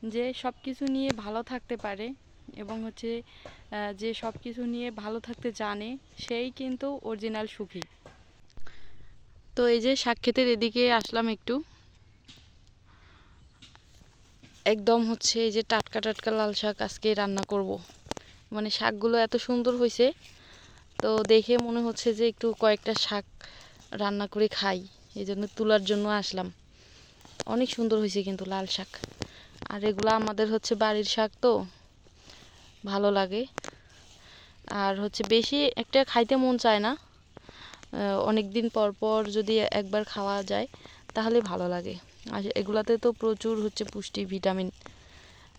যে সব কিছু নিয়ে ভালো থাকতে পারে এবং হচ্ছে যে সব কিছু নিয়ে ভালো থাকতে জানে সেই কিন্তু অরিজিনাল সুখী। তো এই যে শাক ক্ষেতের এদিকে আসলাম একটু, একদম হচ্ছে এই যে টাটকা টাটকা লাল শাক আজকে রান্না করব। মানে শাকগুলো এত সুন্দর হয়েছে, তো দেখে মনে হচ্ছে যে একটু কয়েকটা শাক রান্না করে খাই, এই জন্য তোলার জন্য আসলাম। অনেক সুন্দর হয়েছে কিন্তু লাল শাক। আর এগুলো আমাদের হচ্ছে বাড়ির শাক, তো ভালো লাগে। আর হচ্ছে বেশি একটা খাইতে মন চায় না, অনেক দিন পর পর যদি একবার খাওয়া যায় তাহলে ভালো লাগে। আর এগুলাতে তো প্রচুর হচ্ছে পুষ্টি ভিটামিন,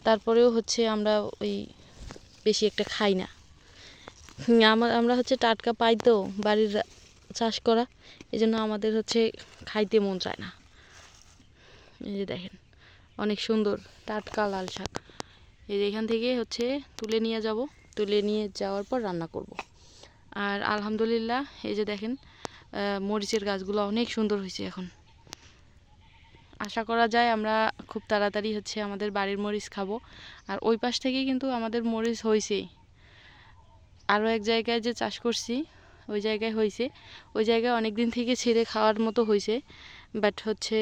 তারপরেও হচ্ছে আমরা ওই বেশি একটা খাই না। আমরা হচ্ছে টাটকা পাই তো, বাড়ির চাষ করা, এই জন্য আমাদের হচ্ছে খাইতে মন চায় না। এই যে দেখেন অনেক সুন্দর টাটকা লাল শাক, এই যে এখান থেকে হচ্ছে তুলে নিয়ে যাব, তুলে নিয়ে যাওয়ার পর রান্না করব। আর আলহামদুলিল্লাহ এই যে দেখেন মরিচের গাছগুলো অনেক সুন্দর হয়েছে এখন। আশা করা যায় আমরা খুব তাড়াতাড়ি হচ্ছে আমাদের বাড়ির মরিচ খাবো। আর ওই পাশ থেকে কিন্তু আমাদের মরিচ হয়েছে, আরও এক জায়গায় যে চাষ করছি ওই জায়গায় হয়েছে, ওই জায়গায় অনেক দিন থেকে ছেড়ে খাওয়ার মতো হয়েছে, বাট হচ্ছে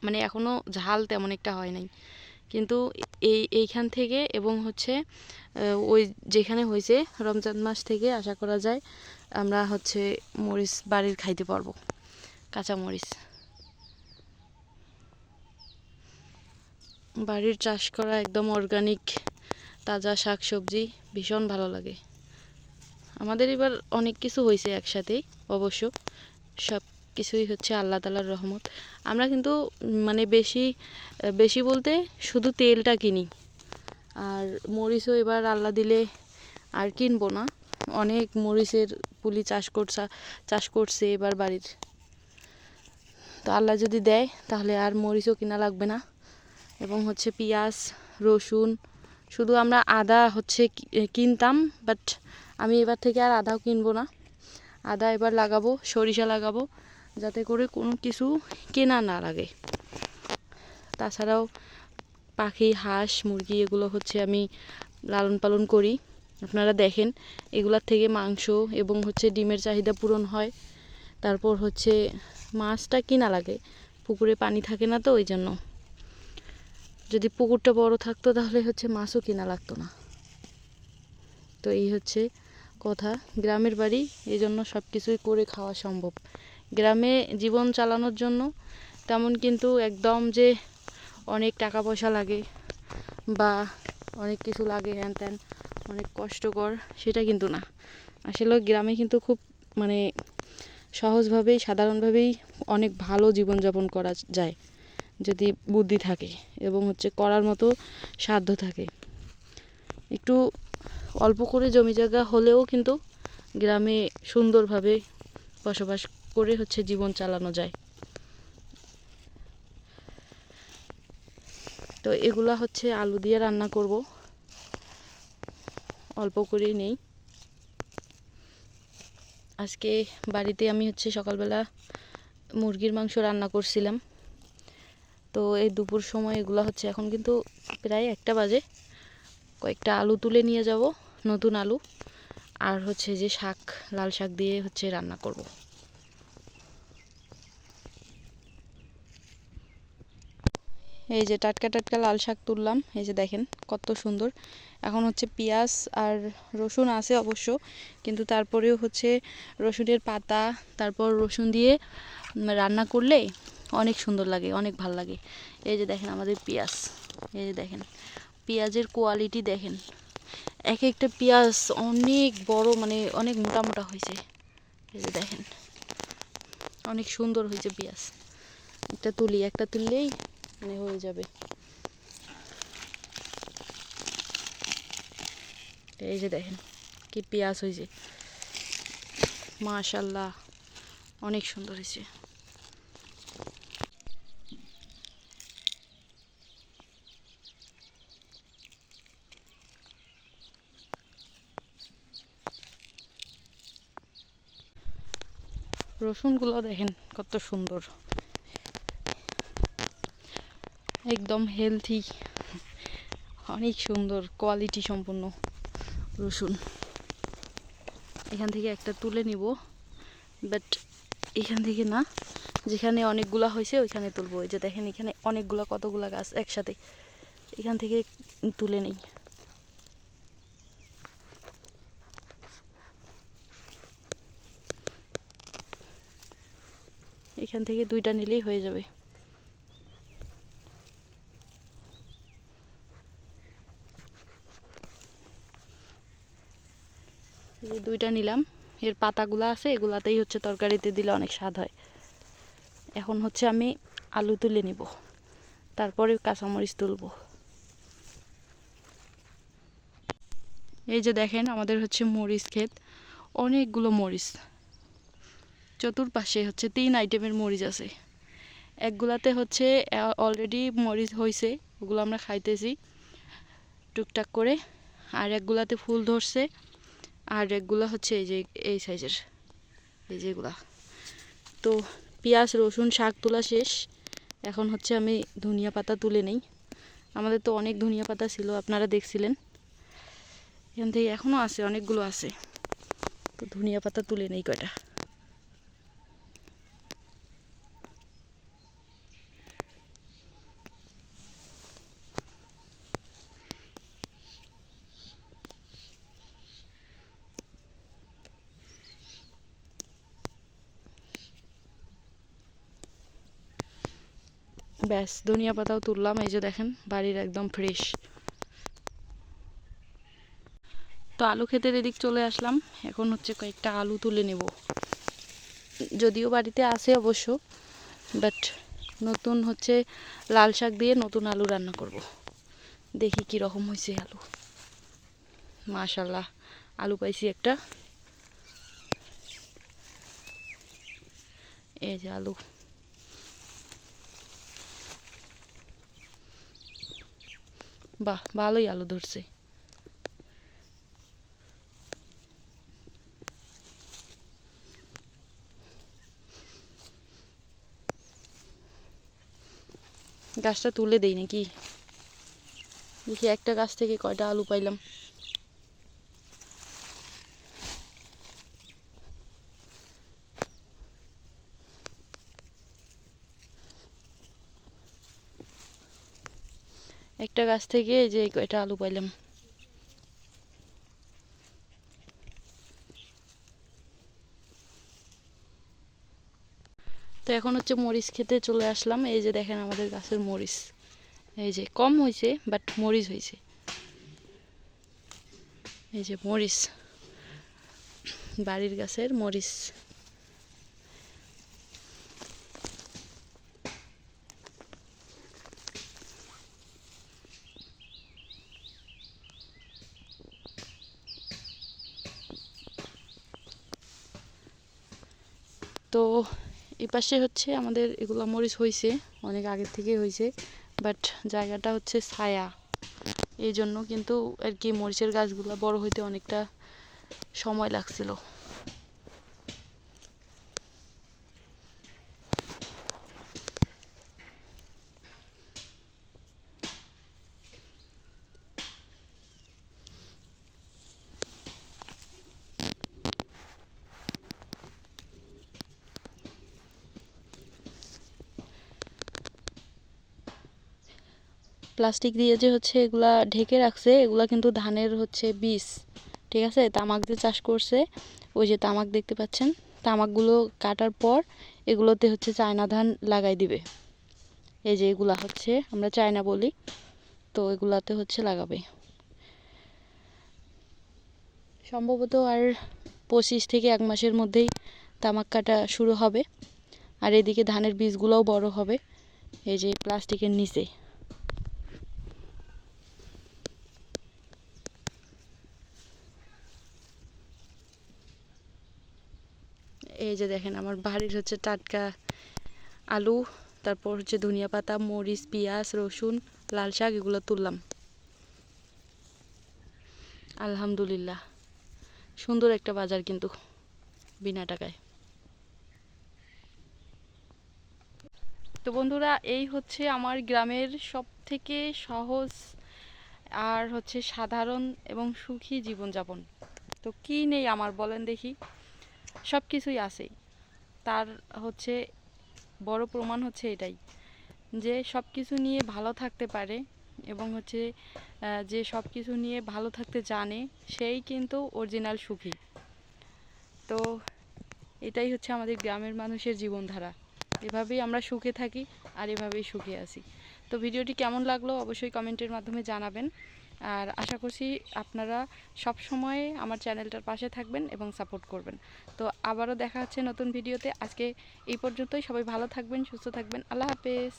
মানে এখনও ঝাল তেমন একটা হয় নাই। কিন্তু এইখান থেকে এবং হচ্ছে ওই যেখানে হয়েছে রমজান মাস থেকে আশা করা যায় আমরা হচ্ছে মরিচ বাড়ির খাইতে পারবো, কাঁচা মরিচ। বাড়ির চাষ করা একদম অর্গানিক তাজা শাক সবজি ভীষণ ভালো লাগে। আমাদের এবার অনেক কিছু হয়েছে একসাথেই, অবশ্য সব কিছুই হচ্ছে আল্লাহ তাআলার রহমত। আমরা কিন্তু মানে বেশি বেশি বলতে শুধু তেলটা কিনি, আর মরিচও এবার আল্লাহ দিলে আর কিনবো না। অনেক মরিচের পুলি চাষ করছে এবার বাড়ির, তো আল্লাহ যদি দেয় তাহলে আর মরিচও কিনা লাগবে না। এবং হচ্ছে পেঁয়াজ রসুন, শুধু আমরা আদা হচ্ছে কিনতাম, বাট আমি এবার থেকে আর আদাও কিনবো না। আদা এবার লাগাবো, সরিষা লাগাবো, যাতে করে কোনো কিছু কেনা না লাগে। তাছাড়াও পাখি হাঁস মুরগি এগুলো হচ্ছে আমি লালন পালন করি। আপনারা দেখেন এগুলার থেকে মাংস এবং হচ্ছে ডিমের চাহিদা পূরণ হয়। তারপর হচ্ছে মাছটা কিনা লাগে, পুকুরে পানি থাকে না, তো ওই জন্য। যদি পুকুরটা বড় থাকতো তাহলে হচ্ছে মাছও কিনা লাগতো না। তো এই হচ্ছে কথা, গ্রামের বাড়ি, এই জন্য সব কিছুই করে খাওয়া সম্ভব। গ্রামে জীবন চালানোর জন্য তেমন কিন্তু একদম যে অনেক টাকা পয়সা লাগে বা অনেক কিছু লাগে হ্যান ত্যান, অনেক কষ্টকর, সেটা কিন্তু না। আসলে গ্রামে কিন্তু খুব মানে সহজভাবেই সাধারণভাবেই অনেক ভালো জীবনযাপন করা যায়, যদি বুদ্ধি থাকে এবং হচ্ছে করার মতো সাধ্য থাকে। একটু অল্প করে জমি জায়গা হলেও কিন্তু গ্রামে সুন্দরভাবে বসবাস করে হচ্ছে জীবন চালানো যায়। তো এগুলা হচ্ছে আলু দিয়ে রান্না করব, অল্প করেই নেই। আজকে বাড়িতে আমি হচ্ছে সকালবেলা মুরগির মাংস রান্না করছিলাম, তো এই দুপুর সময় এগুলো হচ্ছে এখন কিন্তু প্রায় 1টা বাজে। কয়েকটা আলু তুলে নিয়ে যাব, নতুন আলু, আর হচ্ছে যে শাক, লাল শাক দিয়ে হচ্ছে রান্না করব। এই যে টাটকা টাটকা লাল শাক তুললাম, এই যে দেখেন কত সুন্দর। এখন হচ্ছে পেঁয়াজ আর রসুন আছে অবশ্য, কিন্তু তারপরেও হচ্ছে রসুনের পাতা, তারপর রসুন দিয়ে রান্না করলে অনেক সুন্দর লাগে, অনেক ভাল লাগে। এই যে দেখেন আমাদের পেঁয়াজ, এই যে দেখেন পেঁয়াজের কোয়ালিটি দেখেন, এক একটা পেঁয়াজ অনেক বড়, মানে অনেক মোটা মোটা হয়েছে। এই যে দেখেন অনেক সুন্দর হয়েছে পেঁয়াজ। একটা তুললেই মানে হয়ে যাবে। এই যে দেখেন কি পেঁয়াজ হয়েছে, মাশাল্লাহ অনেক সুন্দর হয়েছে। রসুনগুলো দেখেন কত সুন্দর। একদম হেলথি, অনেক সুন্দর কোয়ালিটি সম্পন্ন রসুন। এখান থেকে একটা তুলে নিব, বাট এখান থেকে না, যেখানে অনেকগুলা হয়েছে ওইখানে তুলবো। এই যে দেখেন এখানে অনেকগুলা, কতগুলা গাছ একসাথে, এখান থেকে তুলে নেই। এখান থেকে 2টা নিলেই হয়ে যাবে। এই 2টা নিলাম, এর পাতাগুলো আছে, এগুলাতেই হচ্ছে তরকারিতে দিলে অনেক স্বাদ হয়। এখন হচ্ছে আমি আলু তুলে নিব, তারপরে কাঁচামরিচ তুলবো। এই যে দেখেন আমাদের হচ্ছে মরিচ ক্ষেত, অনেকগুলো মরিচ, চতুর্পাশে হচ্ছে 3 আইটেমের মরিচ আছে। একগুলাতে হচ্ছে অলরেডি মরিচ হয়েছে, ওগুলো আমরা খাইতেছি টুকটাক করে, আর একগুলাতে ফুল ধরছে, আর একগুলা হচ্ছে এই যে এই সাইজের, এই যেগুলা। তো পেঁয়াজ রসুন শাক তোলা শেষ, এখন হচ্ছে আমি ধনিয়া পাতা তুলে নেই। আমাদের তো অনেক ধনিয়া পাতা ছিল, আপনারা দেখছিলেন, এখান থেকে এখনও আছে, অনেকগুলো আছে। তো ধনিয়া পাতা তুলে নেই কয়টা। ব্যাস, ধনিয়া পাতাও তুললাম। এই যে দেখেন বাড়ির একদম ফ্রেশ। তো আলু ক্ষেতের এদিক চলে আসলাম, এখন হচ্ছে কয়েকটা আলু তুলে নেব। যদিও বাড়িতে আছে অবশ্য, বাট নতুন হচ্ছে লাল শাক দিয়ে নতুন আলু রান্না করব। দেখি কি রকম হয়েছে আলু। মাশাল্লাহ, আলু পাইছি একটা। এই যে আলু, বাহ, ভালোই আলু ধরছে। গাছটা তুলে দেই নাকি, দেখি একটা গাছ থেকে কয়টা আলু পাইলাম। একটা গাছ থেকে এই যে কয়টা আলু পাইলাম। তো এখন হচ্ছে মরিচ খেতে চলে আসলাম। এই যে দেখেন আমাদের গাছের মরিচ, এই যে কম হয়েছে বাট মরিচ হয়েছে। এই যে মরিচ, বাড়ির গাছের মরিচ। তো এই পাশে হচ্ছে আমাদের এগুলো মরিচ হয়েছে, অনেক আগের থেকেই হয়েছে, বাট জায়গাটা হচ্ছে ছায়া, এই জন্য কিন্তু আর কি মরিচের গাছগুলো বড় হইতে অনেকটা সময় লাগছিল। প্লাস্টিক দিয়ে যে হচ্ছে এগুলা ঢেকে রাখছে, এগুলা কিন্তু ধানের হচ্ছে বীজ, ঠিক আছে। তামাক দিয়ে চাষ করছে, ওই যে তামাক দেখতে পাচ্ছেন, তামাকগুলো কাটার পর এগুলোতে হচ্ছে চায়না ধান লাগাই দিবে। এই যে এগুলা হচ্ছে আমরা চায়না বলি, তো এগুলাতে হচ্ছে লাগাবে সম্ভবত। আর 25 থেকে 1 মাসের মধ্যেই তামাক কাটা শুরু হবে, আর এদিকে ধানের বীজগুলোও বড় হবে এই যে প্লাস্টিকের নিচে। এই যে দেখেন আমার বাড়ির হচ্ছে টাটকা আলু, তারপর হচ্ছে ধনিয়া পাতা, মরিচ, পেঁয়াজ, রসুন, লাল শাক, এগুলো তুললাম। আলহামদুলিল্লাহ, সুন্দর একটা বাজার কিন্তু বিনা টাকায়। তো বন্ধুরা, এই হচ্ছে আমার গ্রামের সব থেকে সহজ আর হচ্ছে সাধারণ এবং সুখী জীবনযাপন। তো কি নেই আমার বলেন দেখি, সব কিছুই আছে। তার হচ্ছে বড় প্রমাণ হচ্ছে এটাই, যে সব কিছু নিয়ে ভালো থাকতে পারে এবং হচ্ছে যে সব কিছু নিয়ে ভালো থাকতে জানে, সেই কিন্তু অরিজিনাল সুখী। তো এটাই হচ্ছে আমাদের গ্রামের মানুষের জীবনধারা। এভাবেই আমরা সুখে থাকি আর এভাবেই সুখে আছি। তো ভিডিওটি কেমন লাগলো অবশ্যই কমেন্টের মাধ্যমে জানাবেন। আর আশা করছি আপনারা সব সময় আমার চ্যানেলটার পাশে থাকবেন এবং সাপোর্ট করবেন। তো আবারও দেখা হচ্ছে নতুন ভিডিওতে। আজকে এই পর্যন্তই। সবাই ভালো থাকবেন, সুস্থ থাকবেন। আল্লাহ হাফেজ।